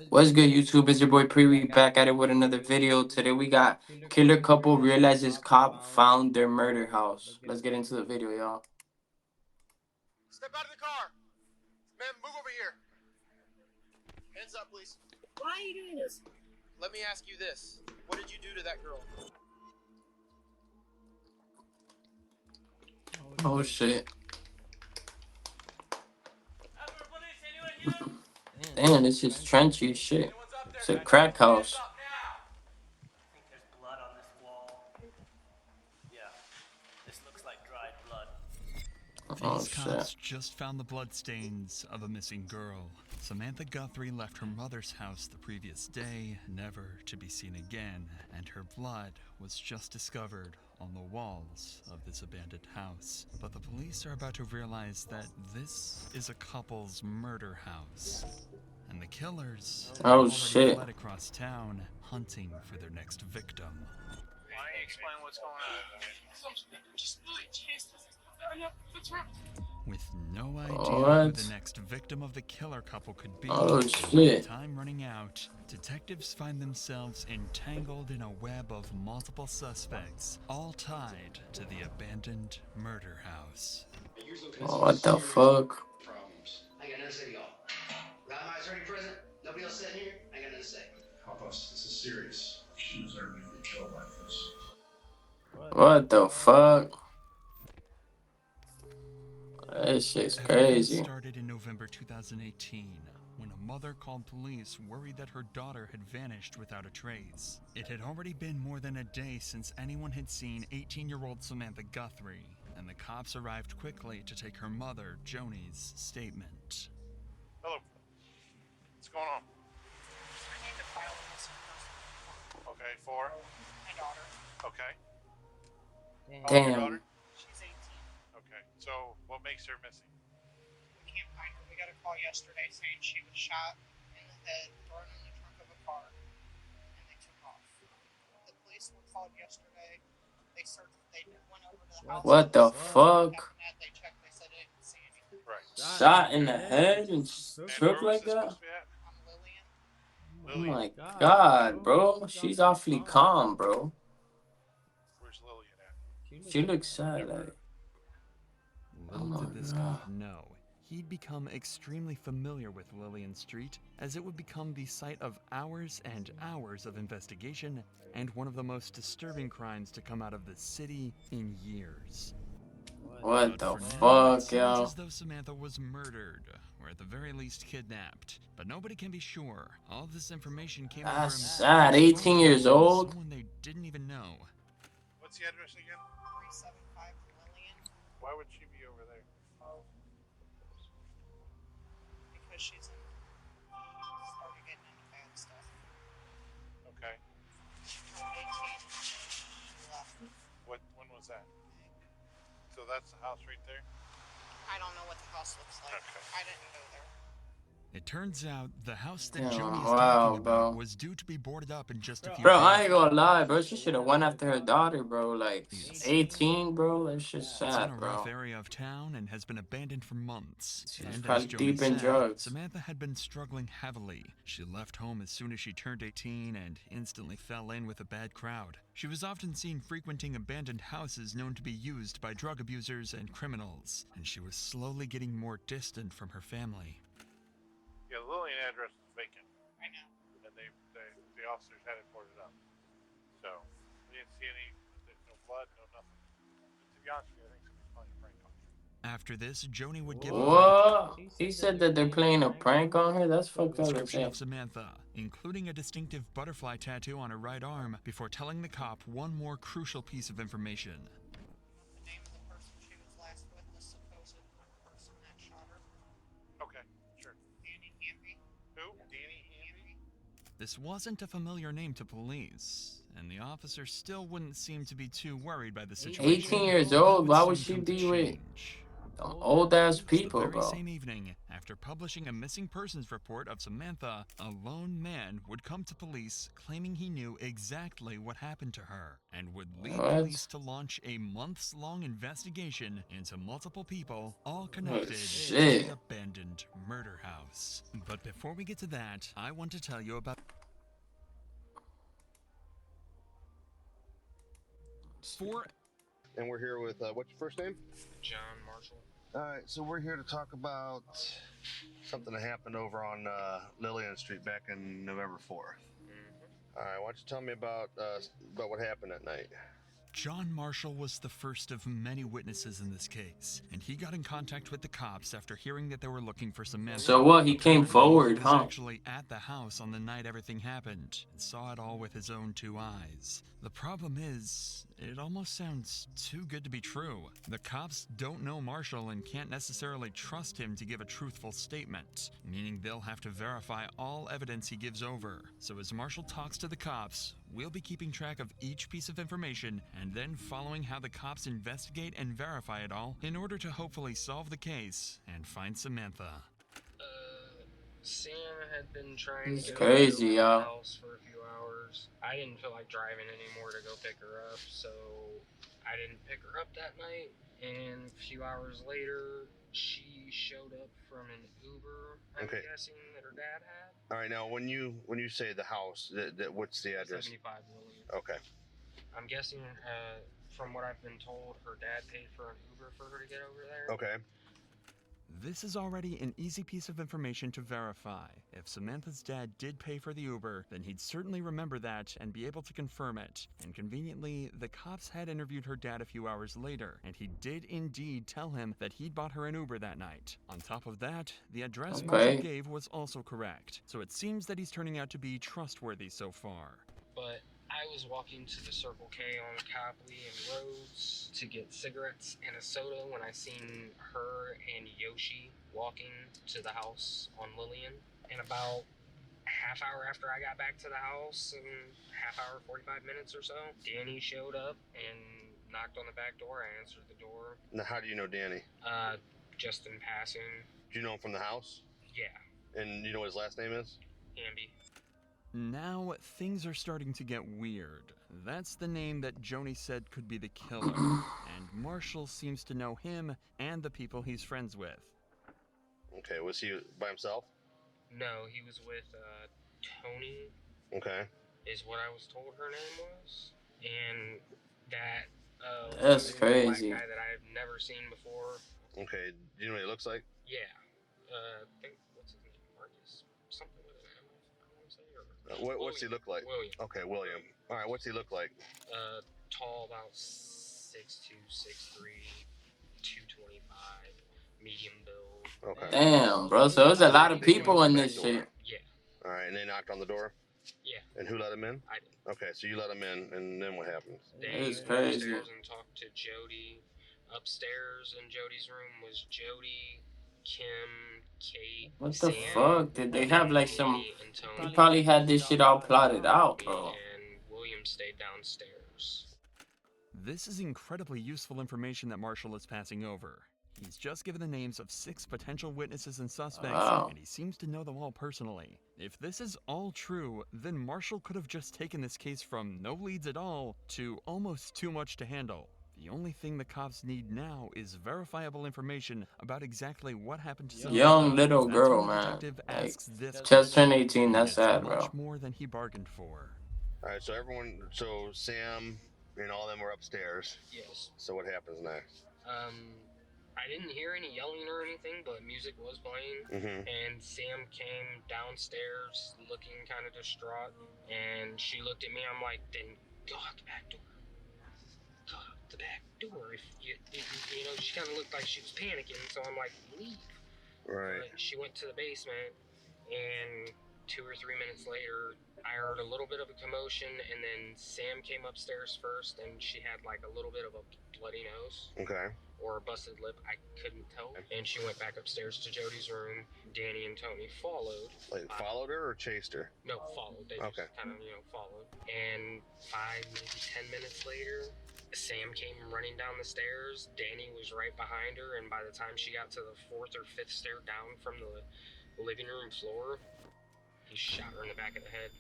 What's good, YouTube? It's your boy Pre back at it with another video. Today we got killer couple realizes cop found their murder house. Let's get into the video, y'all. Step out of the car. Man, move over here. Hands up, please. Why are you doing this? Let me ask you this. What did you do to that girl? Oh shit. Damn, this is trenchy as shit. It's a crack house. I think there's blood on this wall. Yeah, this looks like dried blood. Oh These shit. cops just found the bloodstains of a missing girl. Samantha Guthrie left her mother's house the previous day, never to be seen again, and her blood was just discovered on the walls of this abandoned house. But the police are about to realize that this is a couple's murder house. And the killers have Oh already shit. fled across town, hunting for their next victim. Why don't you explain what's going on? With no idea What? who the next victim of the killer couple could be, Oh with shit. time running out, detectives find themselves entangled in a web of multiple suspects, all tied to the abandoned murder house. Oh, what the fuck? I got nothing to say to y'all. Rob Myers already present. Nobody else sitting here. I got nothing to say. Help us. This is serious. She deserved to be killed like this. What the fuck? That shit's Everything crazy. started in November 2018, when a mother called police worried that her daughter had vanished without a trace. It had already been more than a day since anyone had seen 18-year-old Samantha Guthrie, and the cops arrived quickly to take her mother, Joni's, statement. Hello. What's going on? I need to file a missing person. Okay, for? My daughter. Okay. How old's your Damn. daughter? She's 18. Okay. So, what makes her missing? We can't find her. We got a call yesterday saying she was shot in the head, thrown in the trunk of a car, and they took off. The police were called yesterday. They searched. They went over to the house. What the fuck? They checked. They said they didn't see anything. Right. Shot in the head and And shook where was like this that? supposed to be at? I'm Lillian. Oh Lillian. my god, bro. She's awfully calm, bro. Where's Lillian at? She looks sad, like. Little did this no. cop know, he'd become extremely familiar with Lillian Street, as it would become the site of hours and hours of investigation and one of the most disturbing crimes to come out of the city in years. What But the for now, it fuck, seems yo? as though Samantha was murdered, or at the very least kidnapped. But nobody can be sure. All this information came over a That's mysterious sad. 18 phone years call from old? someone they didn't even know. What's the address again? 375 Lillian. Why would she be over there? Because she's started getting into bad stuff. Okay. She turned 18. She left. When was that? So that's the house right there? I don't know what the house looks like. Okay. I didn't go there. It turns out the house that Damn, Joni is wow, talking about bro. was due to be boarded up in just a few Bro, days. I ain't gonna lie, bro. She should have went after her daughter, bro. Like, Yes. 18, bro. That's just It's in a sad, rough bro. area of town and has been abandoned for months. She's And as probably Joni deep in said, drugs. Samantha had been struggling heavily. She left home as soon as she turned 18 and instantly fell in with a bad crowd. She was often seen frequenting abandoned houses known to be used by drug abusers and criminals, and she was slowly getting more distant from her family. Yeah, the Lillian address is vacant. I know. And the officers had it boarded up. So, we didn't see no blood, no nothing. To be honest with you, I think somebody's playing a prank on her. After this, Joni would give a What? He said that they're playing a prank on her? That's fucked up. description Like of Samantha, including a distinctive butterfly tattoo on her right arm, before telling the cop one more crucial piece of information. The name of the person she was last with, the supposed person that shot her. Okay, sure. Danny Hamby. Who? Danny Hamby? This wasn't a familiar name to police, and the officer still wouldn't seem to be too worried by the situation. 18 years That old? would Why would soon she come to be with change. old ass The people, very bro? same evening, after After publishing a missing persons report of Samantha, a lone man would come to police claiming he knew exactly what happened to her and would lead What? police to launch a months-long investigation into multiple people, all connected to shit. the abandoned murder house. But before we get to that, I want to tell you about And we're here with, what's your first name? John Marshall. Alright, so we're here to talk about something that happened over on Lillian Street back in November 4th. Alright, why don't you tell me about what happened that night? John Marshall was the first of many witnesses in this case, and he got in contact with the cops after hearing that they were looking for Samantha. So what? He came forward, He was huh? actually at the house on the night everything happened and saw it all with his own 2 eyes. The problem is, it almost sounds too good to be true. The cops don't know Marshall and can't necessarily trust him to give a truthful statement, meaning they'll have to verify all evidence he gives over. So as Marshall talks to the cops, we'll be keeping track of each piece of information and then following how the cops investigate and verify it all in order to hopefully solve the case and find Samantha. Sam had been trying It's to go crazy, to the y'all. house for a few hours. I didn't feel like driving anymore to go pick her up, so I didn't pick her up that night. And a few hours later, she showed up from an Uber, I'm Okay. guessing, that her dad had. Alright, now when you say the house, what's the address? 75 Williams. Okay. I'm guessing, from what I've been told, her dad paid for an Uber for her to get over there. Okay. This is already an easy piece of information to verify. If Samantha's dad did pay for the Uber, then he'd certainly remember that and be able to confirm it. And conveniently, the cops had interviewed her dad a few hours later, and he did indeed tell him that he'd bought her an Uber that night. On top of that, the address Okay. Marshall gave was also correct, so it seems that he's turning out to be trustworthy so far. But I was walking to the Circle K on Copley and Rhodes to get cigarettes and a soda when I seen her and Yoshi walking to the house on Lillian. And about half hour after I got back to the house, and half hour, 45 minutes or so, Danny showed up and knocked on the back door. I answered the door. Now how do you know Danny? Just in passing. Do you know him from the house? Yeah, And you know what his last name is? Ambi. Now, things are starting to get weird. That's the name that Joni said could be the killer, and Marshall seems to know him and the people he's friends with. Okay, was he by himself? No, he was with Tony, Okay. is what I was told her name was. And that That's black crazy. guy that I've never seen before. Okay, do you know what he looks like? Yeah. I think, what's his name? Marcus? Something with an M, I want to say. Or What's he look like? William. Okay, William. Alright, what's he look like? Tall, about 6'2", 6'3", 225, medium build. Okay. Damn, bro. So there's a lot of people in this shit. Yeah, Alright, and they knocked on the door? yeah, And who let him in? I did. Okay, so you let him in, and then what happens? They It's went crazy. upstairs and talked to Jody. Upstairs in Jody's room was Jody, Kim, Kate, What the Sam, fuck? Did they have like some? Danny, and Tony. They probably had this shit all plotted out, bro. And William stayed downstairs. This is incredibly useful information that Marshall is passing over. He's just given the names of 6 potential witnesses and suspects, Wow. and he seems to know them all personally. If this is all true, then Marshall could have just taken this case from no leads at all to almost too much to handle. The only thing the cops need now is verifiable information about exactly what happened to Samantha. Young little That's girl, when the man. detective Like, asks this just turned question, 18. and That's gets sad, much bro. more than he bargained for. Alright, so Sam and all them were upstairs. Yes. So what happens next? I didn't hear any yelling or anything, but music was playing. Mm-hmm. And Sam came downstairs looking kind of distraught. And she looked at me. I'm like, then go out the back door. Go out the back door. If you know, she kind of looked like she was panicking. So I'm like, leave. Right. But she went to the basement, and 2 or 3 minutes later, I heard a little bit of a commotion, and then Sam came upstairs first, and she had like a little bit of a bloody nose Okay. or a busted lip. I couldn't tell. And she went back upstairs to Jody's room. Danny and Tony followed. Like, followed her or chased her? No, followed. They Okay. just kind of, followed. And 5, maybe 10 minutes later, Sam came running down the stairs. Danny was right behind her, and by the time she got to the 4th or 5th stair down from the living room floor, he shot her in the back of the head.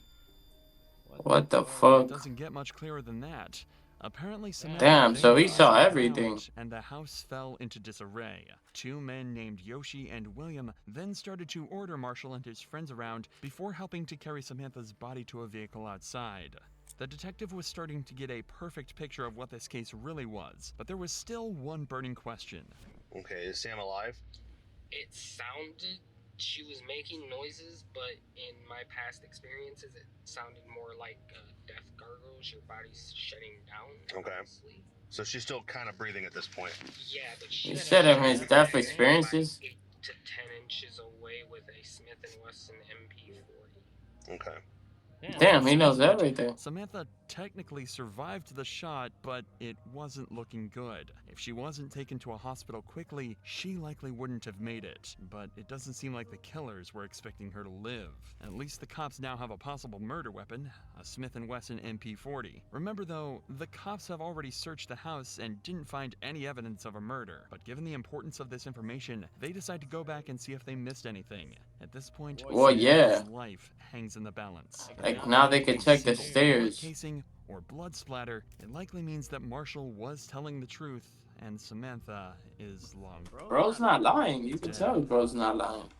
What the It fuck? doesn't get much clearer than that. Apparently, Samantha Damn, so he vanished saw from the everything. lounge, and the house fell into disarray. Two men named Yoshi and William then started to order Marshall and his friends around before helping to carry Samantha's body to a vehicle outside. The detective was starting to get a perfect picture of what this case really was, but there was still one burning question. Okay, is Sam alive? It sounded she was making noises, but in my past experiences, it sounded more like death gargles. Your body's shutting down. Okay. Honestly. So she's still kind of breathing at this point. Yeah, but she You had said a of his shot death about experiences. 8 to 10 inches away with a Smith & Wesson MP40. Okay. Damn, he knows everything. Samantha technically survived the shot, but it wasn't looking good. If she wasn't taken to a hospital quickly, she likely wouldn't have made it. But it doesn't seem like the killers were expecting her to live. At least the cops now have a possible murder weapon, a Smith & Wesson MP40. Remember though, the cops have already searched the house and didn't find any evidence of a murder. But given the importance of this information, they decide to go back and see if they missed anything. At this point, Well, yeah. Samantha's life hangs in the balance. Like, now they can check the Single bullet stairs. casing or blood splatter, it likely means that Marshall was telling the truth and Samantha is long. Bro's not lying. You can tell bro's not lying.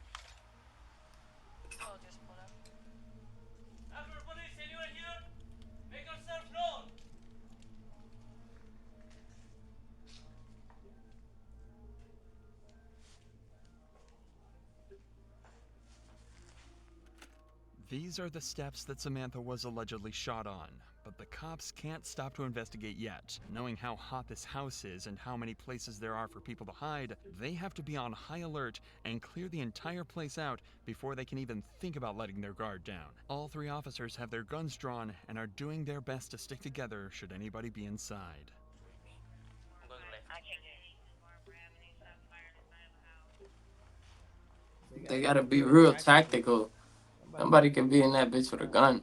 These are the steps that Samantha was allegedly shot on, but the cops can't stop to investigate yet. Knowing how hot this house is and how many places there are for people to hide, they have to be on high alert and clear the entire place out before they can even think about letting their guard down. All three officers have their guns drawn and are doing their best to stick together should anybody be inside. They gotta be real tactical. Nobody can be in that bitch with a gun.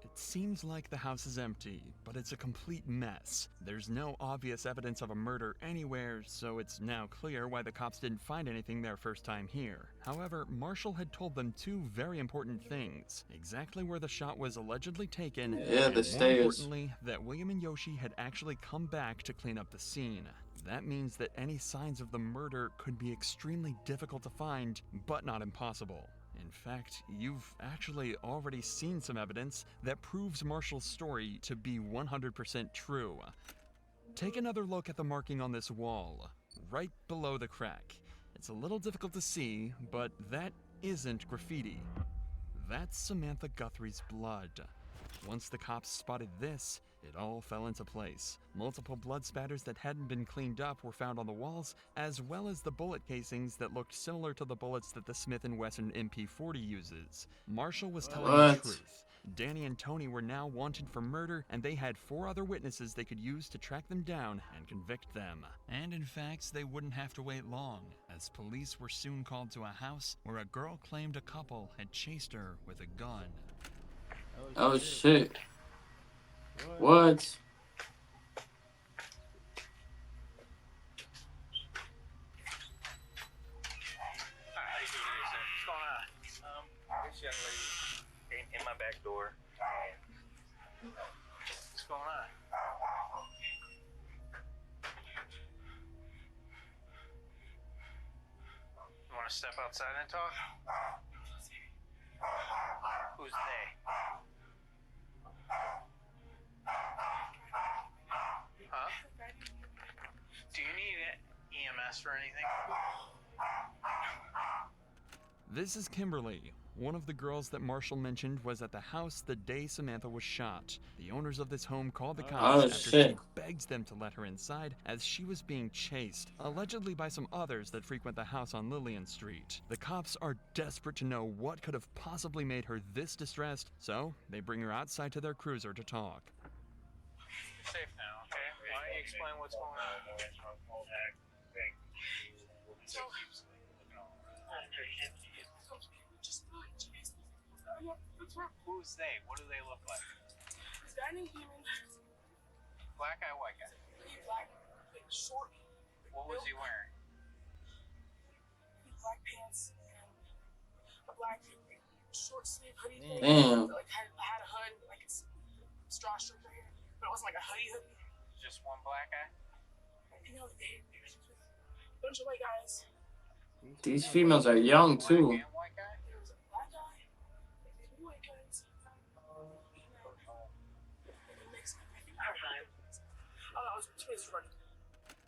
It seems like the house is empty, but it's a complete mess. There's no obvious evidence of a murder anywhere, so it's now clear why the cops didn't find anything their first time here. However, Marshall had told them two very important things. Exactly where the shot was allegedly taken, Yeah, and the more stairs. importantly, that William and Yoshi had actually come back to clean up the scene. That means that any signs of the murder could be extremely difficult to find, but not impossible. In fact, you've actually already seen some evidence that proves Marshall's story to be 100% true. Take another look at the marking on this wall, right below the crack. It's a little difficult to see, but that isn't graffiti. That's Samantha Guthrie's blood. Once the cops spotted this, it all fell into place. Multiple blood spatters that hadn't been cleaned up were found on the walls, as well as the bullet casings that looked similar to the bullets that the Smith & Wesson MP40 uses. Marshall was telling the What? truth. Danny and Tony were now wanted for murder, and they had 4 other witnesses they could use to track them down and convict them. And in fact, they wouldn't have to wait long, as police were soon called to a house where a girl claimed a couple had chased her with a gun. Oh shit. What? How you doing today, sir? What's going on? This young lady came in my back door. What's going on? You want to step outside and talk? Who's they? Huh? Do you need EMS for anything? This is Kimberly, One of the girls that Marshall mentioned was at the house the day Samantha was shot. The owners of this home called the cops Oh, after shit. she begged them to let her inside as she was being chased, allegedly by some others that frequent the house on Lillian Street. The cops are desperate to know what could have possibly made her this distressed, so they bring her outside to their cruiser to talk. You're safe now, okay? Why don't you explain what's going on? Who's they? What do they look like? This guy named Demon. Black guy, white guy? Black, like short. What was he wearing? Black pants and a black short sleeve hoodie thing. Damn. Like had a hood, like it's straw strip right here, but it wasn't like a hoodie. Just one black guy? You know, a bunch of white guys. These females are young too. Black and white guy? There was a black guy, two white guys. I was 2 minutes running.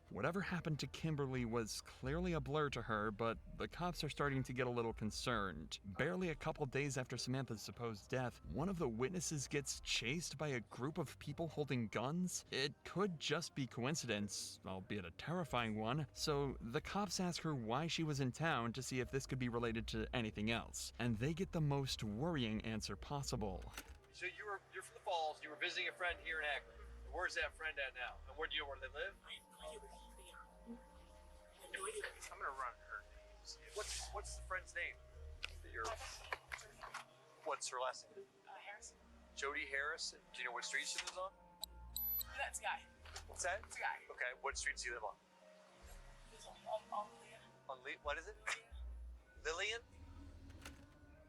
Whatever happened to Kimberly was clearly a blur to her, but the cops are starting to get a little concerned. Barely a couple days after Samantha's supposed death, one of the witnesses gets chased by a group of people holding guns. It could just be coincidence, albeit a terrifying one, so the cops ask her why she was in town to see if this could be related to anything else, and they get the most worrying answer possible. So you're from the Falls, you were visiting a friend here in Akron. Where's that friend at now? And where do you know where they live? I'm gonna run her. What's the friend's name? What's her last name? Harris. Jody Harris. Do you know what street she lives on? That's a guy. What's that? It's a guy. Okay, what street does he live on? He's on What is it? Lillian?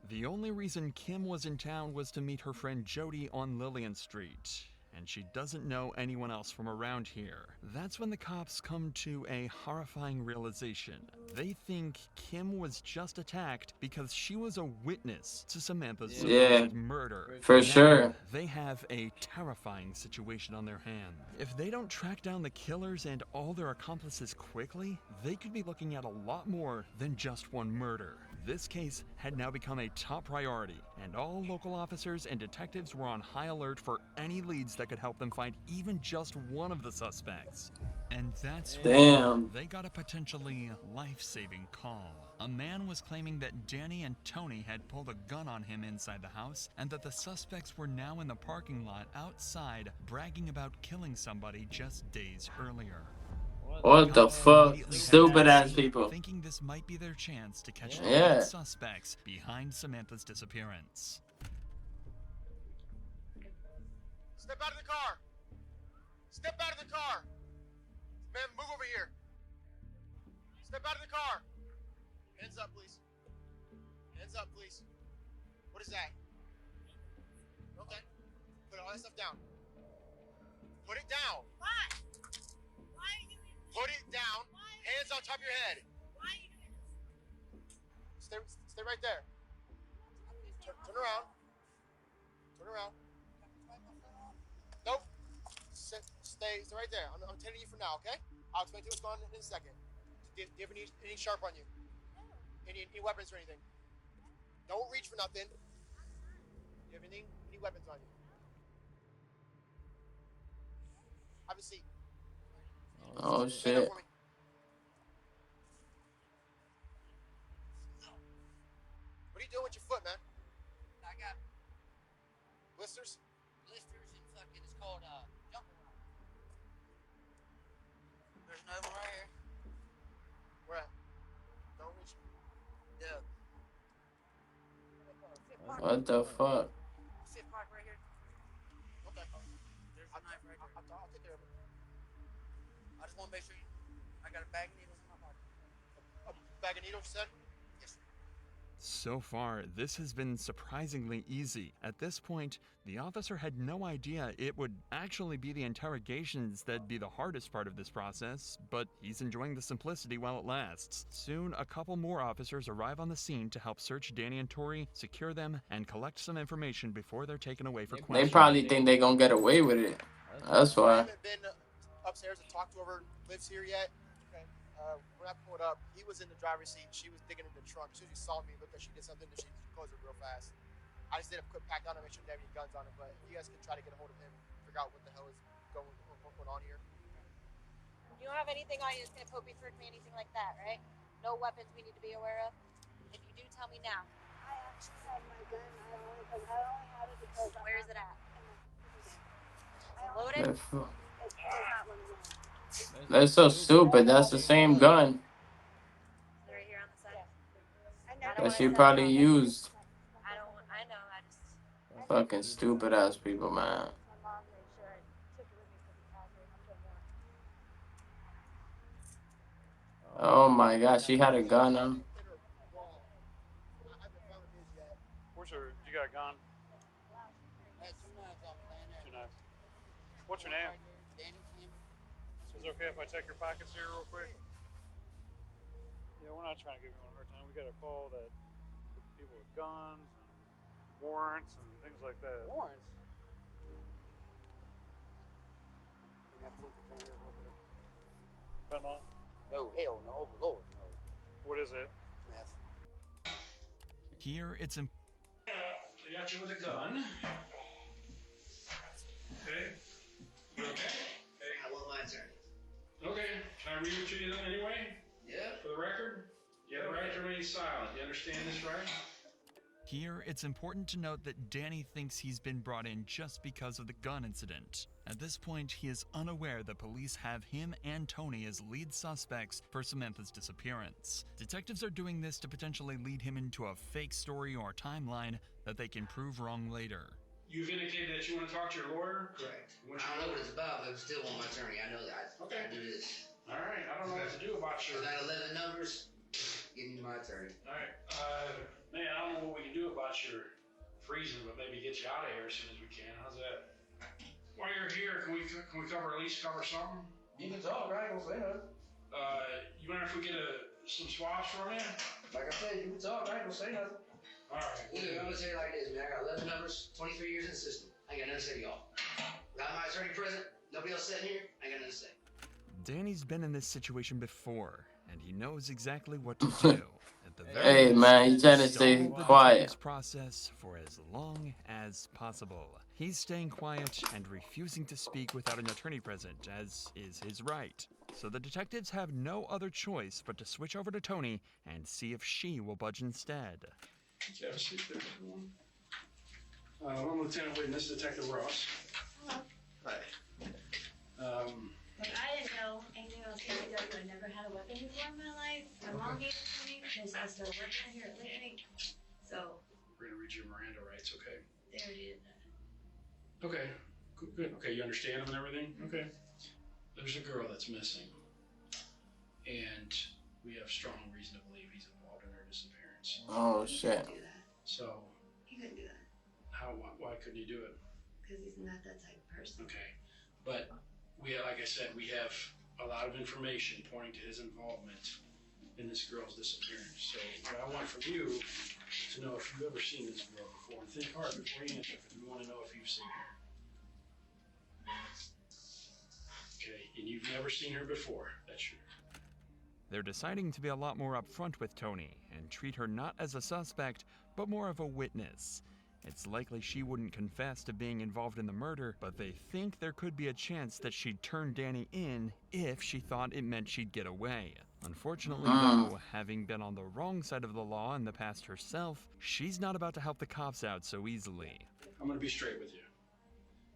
The only reason Kim was in town was to meet her friend Jody on Lillian Street, and she doesn't know anyone else from around here. That's when the cops come to a horrifying realization. They think Kim was just attacked because she was a witness to Samantha's supposed murder. For Now, sure. They have a terrifying situation on their hands. If they don't track down the killers and all their accomplices quickly, they could be looking at a lot more than just one murder. This case had now become a top priority, and all local officers and detectives were on high alert for any leads that could help them find even just one of the suspects. And that's when they got a potentially life-saving call. A man was claiming that Danny and Tony had pulled a gun on him inside the house, and that the suspects were now in the parking lot outside bragging about killing somebody just days earlier. What the fuck? Stupid ass people. Thinking this might be their chance to catch the Yeah. suspects behind Samantha's disappearance. Step out of the car! Step out of the car! Man, move over here! Step out of the car! Hands up, please. Hands up, please. What is that? Okay. Put all that stuff down. Put it down! Why? Why are you doing this? Put it down! Hands on top of your head! Why are you doing this? Stay right there. Turn around. Turn around. Nope. Stay right there. I'm tending you for now, okay? I'll explain to you what's going on in a second. Do you have any sharp on you? Any weapons or anything? Don't reach for nothing. Do you have any weapons on you? Have a seat. Oh Stand up shit. for me. What are you doing with your foot, man? I got Blisters? blisters and fucking, it's called jumper rock. There's another one right here. Where at? Don't reach. Yeah. What the fuck? Sit park right here. Okay. There's a knife right there. I'll take care of it. I just want to make sure I got a bag of needles in my pocket. A bag of needles, you said? Yes, sir. So far, this has been surprisingly easy. At this point, the officer had no idea it would actually be the interrogations that'd be the hardest part of this process, but he's enjoying the simplicity while it lasts. Soon, a couple more officers arrive on the scene to help search Danny and Tori, secure them, and collect some information before they're taken away for questioning. They probably think they gonna get away with it. That's I why. haven't been upstairs and talked to whoever lives here yet. Okay. When I pulled up, he was in the driver's seat. She was digging in the trunk. As soon as she saw me, looked like she did something, and she closed it real fast. I just did a quick pat down to make sure they have any guns on it. But if you guys could try to get a hold of him, figure out what the hell is going on here. You don't have anything on you that's gonna poke me, through me, anything like that, right? No weapons we need to be aware of. If you do, tell me now. I actually have my gun. I only had it because. Where is it at? Loaded? Loaded? It's not one of them. That's so stupid. That's the same gun Right here on the side. that she probably used. I know. I just. Fucking stupid ass people, man. My mom made sure I took it with me for the concert. I'm so Oh my god, she had a gun on. Where's her? You got a gun? Two knives. What's your name? Is it okay if I check your pockets here real quick? Yeah, we're not trying to give you one hard time. We got a call that people with guns and warrants and things like that. Warrants? Fentanyl? No, hell no. Lord, no. What is it? Meth. Here, it's They got you with a gun. Okay. You okay? I want my attorney. Okay. Can I read what you did anyway? Yeah. For the record? You have the right to remain silent. You understand this, right? Here, it's important to note that Danny thinks he's been brought in just because of the gun incident. At this point, he is unaware that police have him and Tony as lead suspects for Samantha's disappearance. Detectives are doing this to potentially lead him into a fake story or timeline that they can prove wrong later. You've indicated that you want to talk to your lawyer? Correct. I don't know what it's about, but I still want my attorney. I know that. Okay. I do this. All right. I don't know what to do about your... I got 11 numbers. Give me my attorney. All right. Man, I don't know what we can do about your freezing, but maybe get you out of here as soon as we can. How's that? While you're here, can we cover at least cover something? You can talk, right? Don't say nothing. You mind if we get some swabs from you? Like I said, you can talk, right? Don't say nothing. All right. Look, I'm gonna tell you like this, man. I got 11 numbers, 23 years in the system. I ain't got nothing to say to y'all. Without my attorney present, nobody else sitting here, I ain't got nothing to say. Danny's been in this situation before, and he knows exactly what to do. At the very Hey least, man, he's trying to stall stay the quiet. detective's process for as long as possible. He's staying quiet and refusing to speak without an attorney present, as is his right. So the detectives have no other choice but to switch over to Tony and see if she will budge instead. Have a seat there, everyone. I'm Lieutenant Whitten. This is Detective Ross. Hello. Hi. Look, I didn't know anything else. I never had a weapon before in my life. My mom gave it to me because I started working here at Lake. So. We're gonna read your Miranda rights, okay? They already did that. Okay. Good. Okay, you understand them and everything? Okay. There's a girl that's missing, and we have strong reason to believe he's involved in her disappearance. Oh shit. Do that. So, He couldn't do that why couldn't you do it? because he's not that type of person. Okay, but like I said, we have a lot of information pointing to his involvement in this girl's disappearance. So what I want from you is to know if you've ever seen this girl before, and think hard before you answer, because we want to know if you've seen her. Okay, and you've never seen her before, that's true. They're deciding to be a lot more upfront with Tony and treat her not as a suspect, but more of a witness. It's likely she wouldn't confess to being involved in the murder, but they think there could be a chance that she'd turn Danny in if she thought it meant she'd get away. Unfortunately, though, having been on the wrong side of the law in the past herself, she's not about to help the cops out so easily. I'm gonna be straight with you.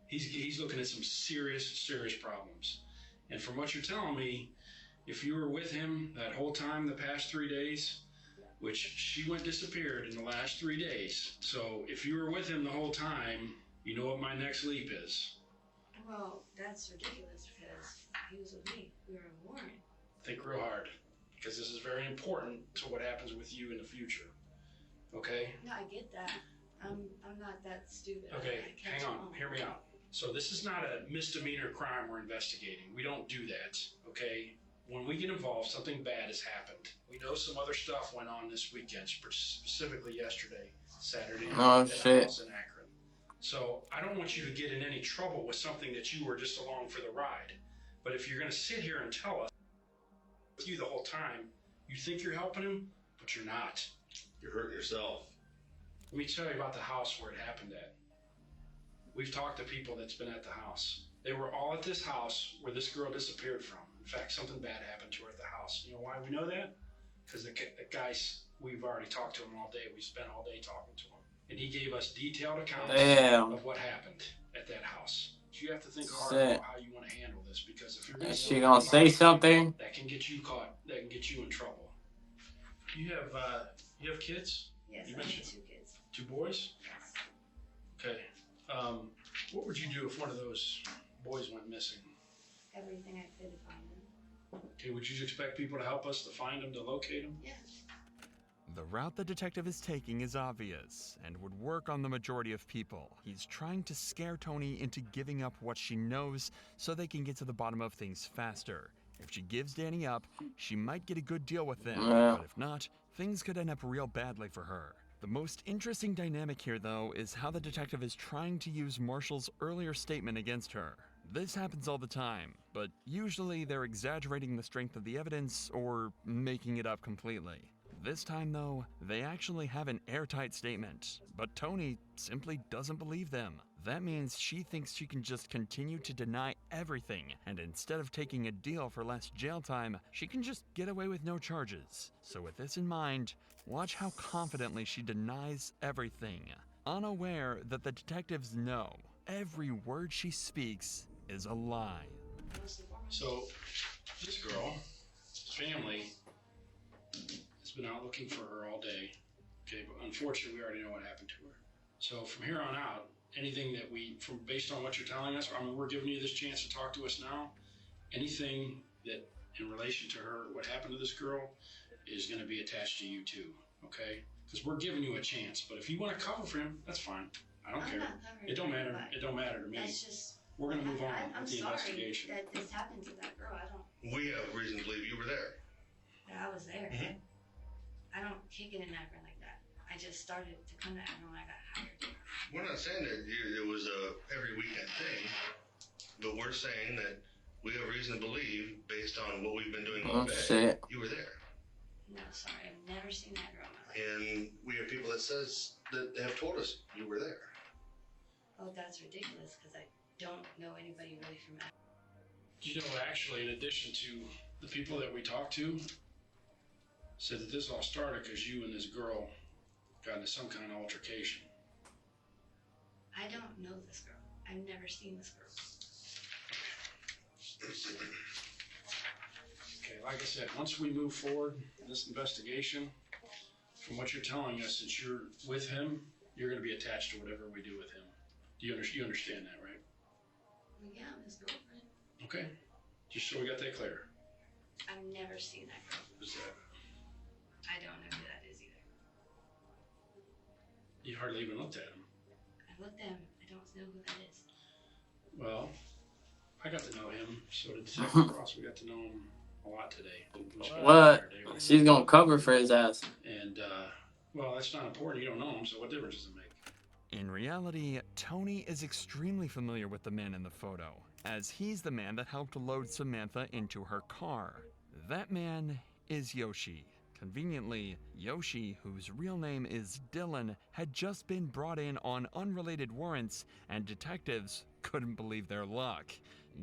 He's looking at some serious problems. And from what you're telling me, if you were with him that whole time the past 3 days, which she went disappeared in the last 3 days. So if you were with him the whole time, you know what my next leap is. Well, that's ridiculous because he was with me. We were in a warrant. Think real hard, because this is very important to what happens with you in the future. Okay? No, I get that. I'm not that stupid. Okay, I catch hang on, on. hear me out. So this is not a misdemeanor crime we're investigating. We don't do that, okay? When we get involved, something bad has happened. We know some other stuff went on this weekend, specifically yesterday, Saturday night, at a house in Akron. So I don't want you to get in any trouble with something that you were just along for the ride. But if you're gonna sit here and tell us with you the whole time. You think you're helping him, but you're not. You're hurting yourself. Let me tell you about the house where it happened at. We've talked to people that's been at the house. They were all at this house where this girl disappeared from. In fact, something bad happened to her at the house. You know why we know that? Because the guys, we've already talked to him all day. We spent all day talking to him. And he gave us detailed accounts of what happened at that house. So you have to think hard about how you want to handle this, because if you're going to Is she gonna say something? that can get you caught, that can get you in trouble. You have kids? Yes, You I have mentioned 2 kids. 2 boys? Yes. Okay. What would you do if one of those boys went missing? Everything I could to find them. Okay, would you expect people to help us to find them, to locate them? Yeah. The route the detective is taking is obvious and would work on the majority of people. He's trying to scare Tony into giving up what she knows so they can get to the bottom of things faster. If she gives Danny up, she might get a good deal with them, but if not, things could end up real badly for her. The most interesting dynamic here, though, is how the detective is trying to use Marshall's earlier statement against her. This happens all the time, but usually they're exaggerating the strength of the evidence or making it up completely. This time, though, they actually have an airtight statement, but Tony simply doesn't believe them. That means she thinks she can just continue to deny everything, and instead of taking a deal for less jail time, she can just get away with no charges. So with this in mind, watch how confidently she denies everything, unaware that the detectives know every word she speaks is a lie. So, this girl's family has been out looking for her all day. Okay, but unfortunately, we already know what happened to her. So from here on out, anything that based on what you're telling us, I mean, we're giving you this chance to talk to us now. Anything that in relation to her, what happened to this girl, is going to be attached to you too. Okay? Because we're giving you a chance. But if you want to cover for him, that's fine. I don't care. It don't matter. It don't matter to me. That's just. We're going to move on I'm with the sorry investigation. that this happened to that girl. I don't. We have reason to believe you were there. That I was there. Mhm. I don't kick it in that like that. I just started to come to Admiral when I got hired. We're not saying that it was a every weekend thing, but we're saying that we have reason to believe, based on what we've been doing all day, shit. you were there. No, sorry, I've never seen that girl in my life. And we have people that have told us you were there. Oh, that's ridiculous because I don't know anybody really from Admiral. You know, actually, in addition to the people that we talked to, said that this all started because you and this girl got into some kind of altercation. I don't know this girl. I've never seen this girl. Okay, like I said, once we move forward in this investigation, from what you're telling us, since you're with him, you're going to be attached to whatever we do with him. You understand that, right? Well, yeah, I'm his girlfriend. Okay, just so we got that clear. I've never seen that girl. Who's that? I don't know who that is either. You hardly even looked at him. I looked at him. I don't know who that is. Well, I got to know him. So did Detective Cross. We got to know him a lot today. What? She's gonna cover for his ass. And, well, that's not important. You don't know him, so what difference does it make? In reality, Tony is extremely familiar with the man in the photo, as he's the man that helped load Samantha into her car. That man is Yoshi. Conveniently, Yoshi, whose real name is Dylan, had just been brought in on unrelated warrants, and detectives couldn't believe their luck.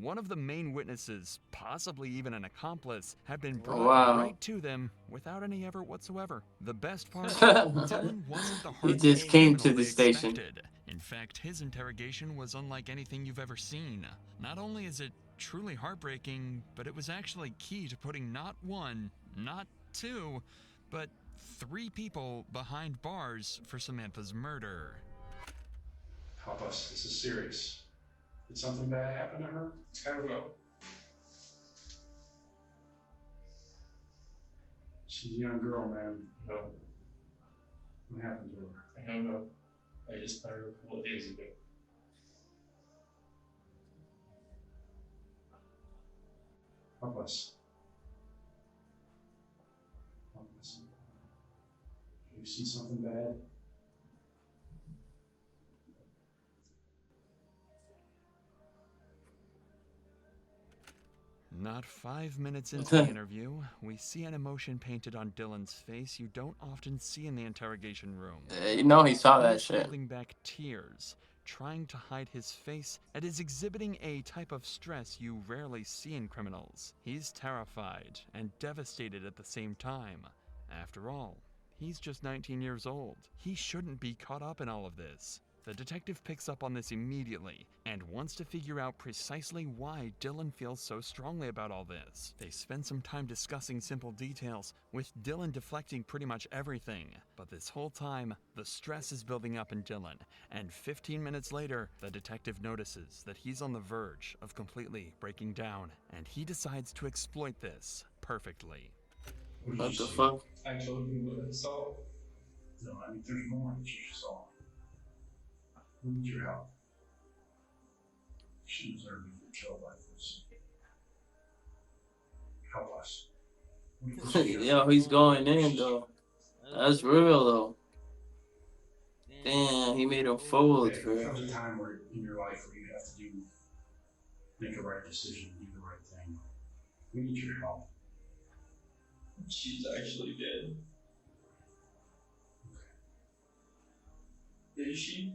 One of the main witnesses, possibly even an accomplice, had been brought right to them without any effort whatsoever. The best part, Dylan wasn't the He hard just came to criminal the they station. expected. In fact, his interrogation was unlike anything you've ever seen. Not only is it truly heartbreaking, but it was actually key to putting not one, not two, but 3 people behind bars for Samantha's murder. Help us. This is serious. Did something bad happen to her? I don't know. She's a young girl, man. No, What happened to her? I don't know. I just found her a couple of days ago. Help us. Help us. You see something bad? Not 5 minutes into the interview, we see an emotion painted on Dylan's face you don't often see in the interrogation room. You know he saw that He's shit. holding back tears, trying to hide his face, and is exhibiting a type of stress you rarely see in criminals. He's terrified and devastated at the same time. After all, he's just 19 years old. He shouldn't be caught up in all of this. The detective picks up on this immediately and wants to figure out precisely why Dylan feels so strongly about all this. They spend some time discussing simple details, with Dylan deflecting pretty much everything. But this whole time, the stress is building up in Dylan, and 15 minutes later, the detective notices that he's on the verge of completely breaking down, and he decides to exploit this perfectly. What the fuck? I told you what I saw. No, I mean, there's more that you saw. We need your help. She deserves to be killed like this. Help us. Yo, he's going in though. That's real though. Damn, he made him fold, There bro. comes a time where in your life where you have to make a right decision, do the right thing. We need your help. She's actually dead. Is she?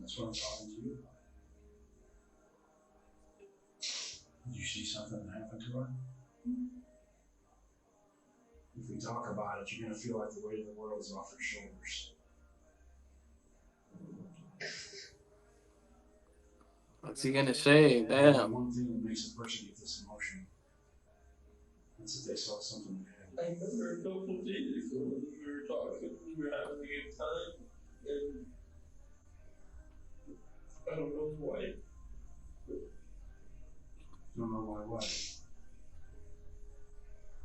That's what I'm talking to you about. Did you see something that happened to her? If we talk about it, you're gonna feel like the weight of the world is off your shoulders. What's he gonna say? Damn. One thing that makes a person get this emotion, that's if they saw something that I remember a couple of days ago when we were talking, we were having a good time, and I don't know why. don't know why what.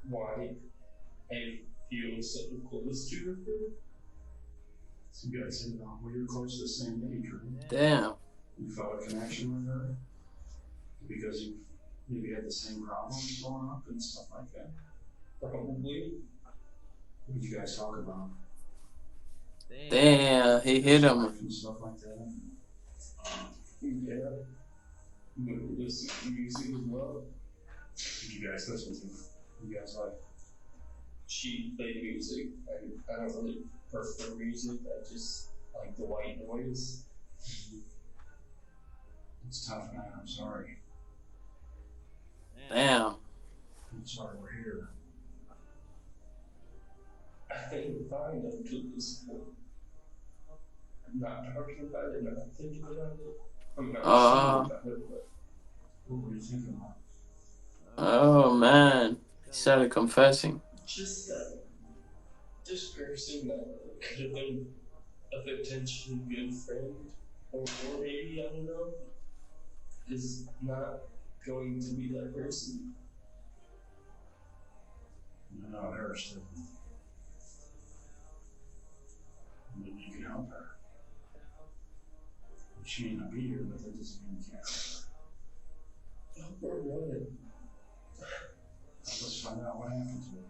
Why I feel so close to her. So you guys said, we were close to the same age, right? Damn. You felt a connection with her because you maybe had the same problems growing up and stuff like that. Probably. What did you guys talk about? Damn, he hit him. And stuff like that. Yeah. But listen to music as well. Did you guys listen to? You guys like? She played music. I don't really prefer music. I just like the white noise. It's tough, man. I'm sorry. Damn. I'm sorry we're here. I think fine up to this point. I'm not talking about it, not thinking about it. I'm not sure about it, but what were you thinking about? Oh man. He started confessing. Just that this person that could have been a potentially good friend, or maybe, I don't know, is not going to be that person. No, it hurts to. Maybe you can help her. She may not be here, but that doesn't mean you can't help her. Help her what? Let's find out what happened to her.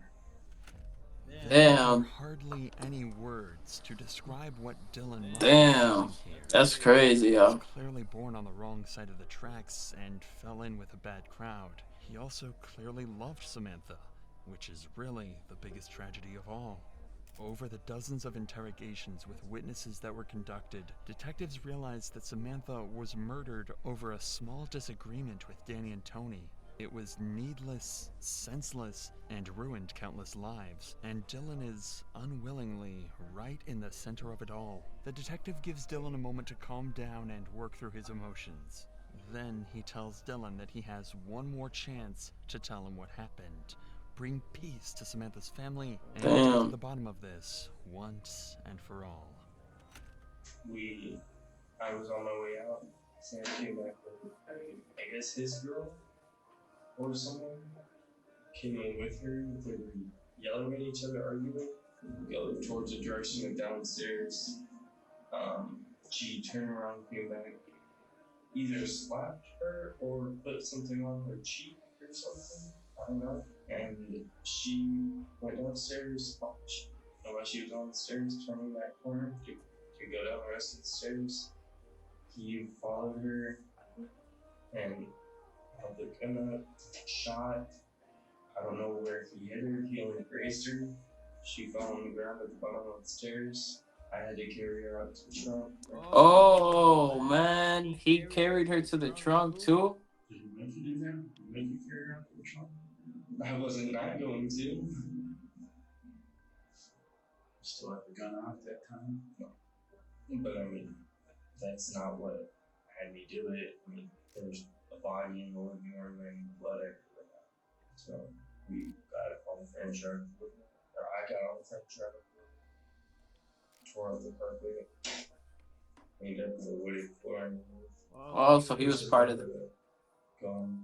Damn. There are hardly any words to describe what Dylan must be Damn. feeling here. That's crazy, He yo. was clearly born on the wrong side of the tracks and fell in with a bad crowd. He also clearly loved Samantha, which is really the biggest tragedy of all. Over the dozens of interrogations with witnesses that were conducted, detectives realized that Samantha was murdered over a small disagreement with Danny and Tony. It was needless, senseless, and ruined countless lives, and Dylan is unwillingly right in the center of it all. The detective gives Dylan a moment to calm down and work through his emotions. Then he tells Dylan that he has one more chance to tell him what happened, bring peace to Samantha's family, and get to the bottom of this once and for all. I was on my way out, Sam came back with, I guess his girl, or someone, came in with her, they were yelling at each other, arguing, going towards the direction of downstairs. She turned around, came back, either slapped her or put something on her cheek or something, I don't know. And she went downstairs, while she was on the stairs, turning that corner to go down the rest of the stairs. He followed her, and of the gunshot. Shot. I don't know where he hit her. He only grazed her. She fell on the ground at the bottom of the stairs. I had to carry her out to the trunk. Oh man, he carried her to the trunk too. Did you make you do that? Did you make you carry her out to the trunk? I wasn't not going to. Still had the gun out at that time? No. But I mean, that's not what had me do it. I mean, there's a body in the living room and blood everywhere. So we got all the furniture, or I got all the furniture out of the room, tore up the carpet, cleaned up the wooded floor. Oh, so he was part of the. Gone.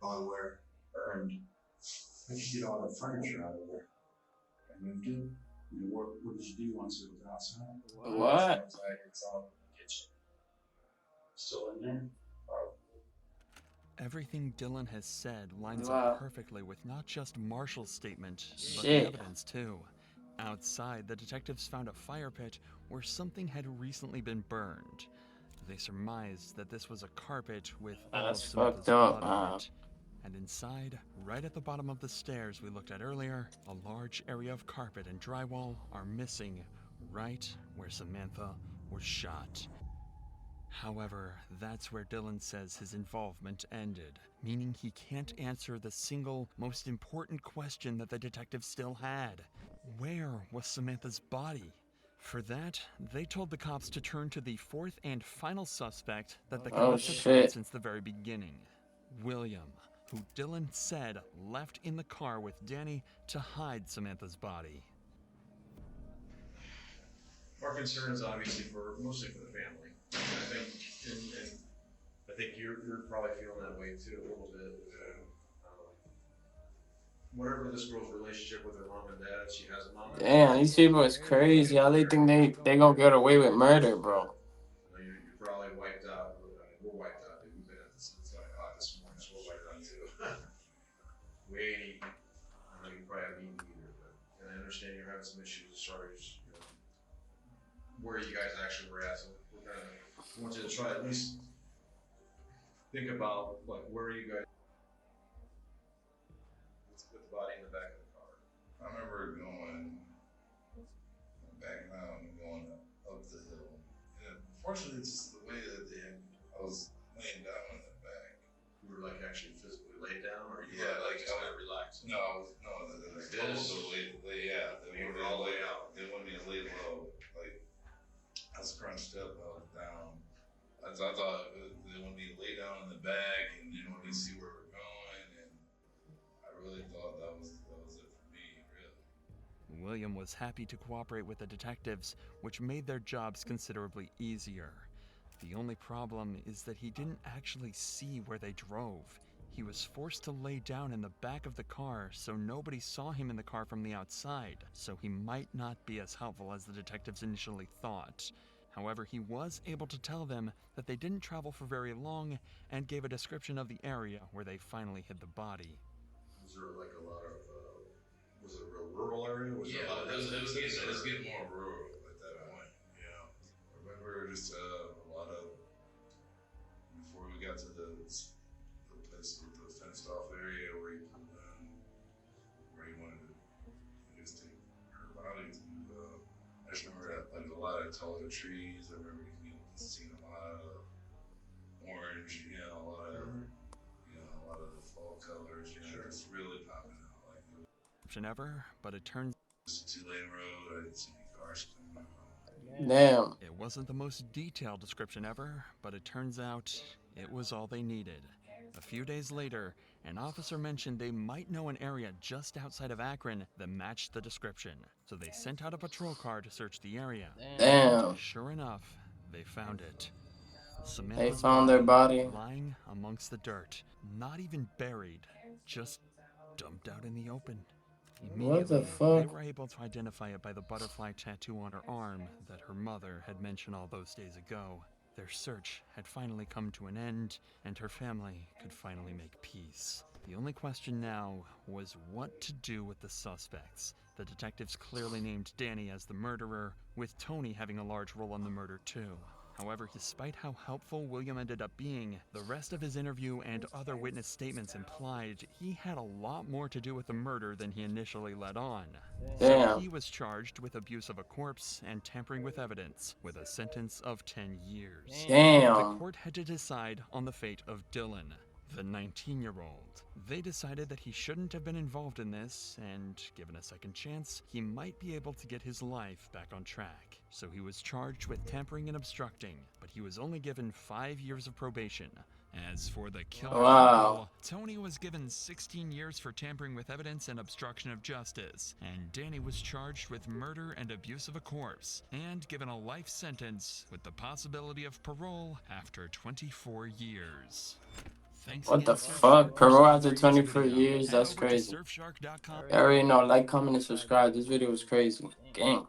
On where? Burned. I just get all the furniture out of there. I moved it. What did you do once it was outside? What? Outside, it's all in the kitchen. Still in there? Everything Dylan has said lines Wow. up perfectly with not just Marshall's statement, but the Shit. evidence too. Outside, the detectives found a fire pit where something had recently been burned. They surmised that this was a carpet with all of That's Samantha's fucked up, blood on man. it. And inside, right at the bottom of the stairs we looked at earlier, a large area of carpet and drywall are missing right where Samantha was shot. However, that's where Dylan says his involvement ended, meaning he can't answer the single most important question that the detectives still had. Where was Samantha's body? For that, they told the cops to turn to the fourth and final suspect that the Oh, cops had had shit. since the very beginning, William, who Dylan said left in the car with Danny to hide Samantha's body. Our concern is obviously mostly for the family. I think, and I think you're probably feeling that way too a little bit. Whatever this girl's relationship with her mom and dad, she has a mom and dad. Damn, these people is crazy. How they think they gonna get away with murder, bro? You're probably wiped out. We're wiped out. We've been at this since like this morning, so we're wiped out too. We ain't eating. I know you probably haven't eaten either, but and I understand you're having some issues as far as where you guys actually were at. So we're kind of want you to try at least think about like where you guys. With the body in the back of the car. I remember going back out and going up the hill. And unfortunately, it's just the way that I was laying down in the back. You were like actually physically laid down, or you Yeah, were like just kind of relaxed? No, the Like this? yeah. You were all the way out. They wanted me to lay low. Like, I was crunched up, I was down. I thought they wanted me to lay down in the back and they wanted me to see where we're going. And I really thought that was it for me, really. William was happy to cooperate with the detectives, which made their jobs considerably easier. The only problem is that he didn't actually see where they drove. He was forced to lay down in the back of the car so nobody saw him in the car from the outside, so he might not be as helpful as the detectives initially thought. However, he was able to tell them that they didn't travel for very long and gave a description of the area where they finally hid the body. Was there like a lot of, was it a real rural area? Was there a lot of it was residences, getting more rural at that point. Yeah, I remember just a lot of before we got to the place with the fenced off area where he pulled in, where he wanted to just take her body to. I just remember that, like a lot of taller trees. I remember seeing a lot of orange, a lot of the fall colors, just really popping out. Like Option ever, but it turns it's a 2-lane road. I didn't see any cars coming out. Damn. It wasn't the most detailed description ever, but it turns out it was all they needed. A few days later, an officer mentioned they might know an area just outside of Akron that matched the description, so they sent out a patrol car to search the area. Damn. And sure enough, they found it. They Samantha's found their body. lying amongst the dirt, not even buried, just dumped out in the open. What the Immediately, fuck? they were able to identify it by the butterfly tattoo on her arm that her mother had mentioned all those days ago. Their search had finally come to an end, and her family could finally make peace. The only question now was what to do with the suspects. The detectives clearly named Danny as the murderer, with Tony having a large role in the murder too. However, despite how helpful William ended up being, the rest of his interview and other witness statements implied he had a lot more to do with the murder than he initially let on. Damn. So he was charged with abuse of a corpse and tampering with evidence, with a sentence of 10 years. Damn. The court had to decide on the fate of Dylan, the 19-year-old. They decided that he shouldn't have been involved in this, and given a second chance, he might be able to get his life back on track. So he was charged with tampering and obstructing, but he was only given 5 years of probation. As for the killer couple, Tony was given 16 years for tampering with evidence and obstruction of justice, and Danny was charged with murder and abuse of a corpse, and given a life sentence with the possibility of parole after 24 years. Thanks What the again, fuck? Surfshark, Parole for after this 24 video. years? Head That's over to crazy. surfshark.com. You already know. Like, comment, and subscribe. This video was crazy. Gang.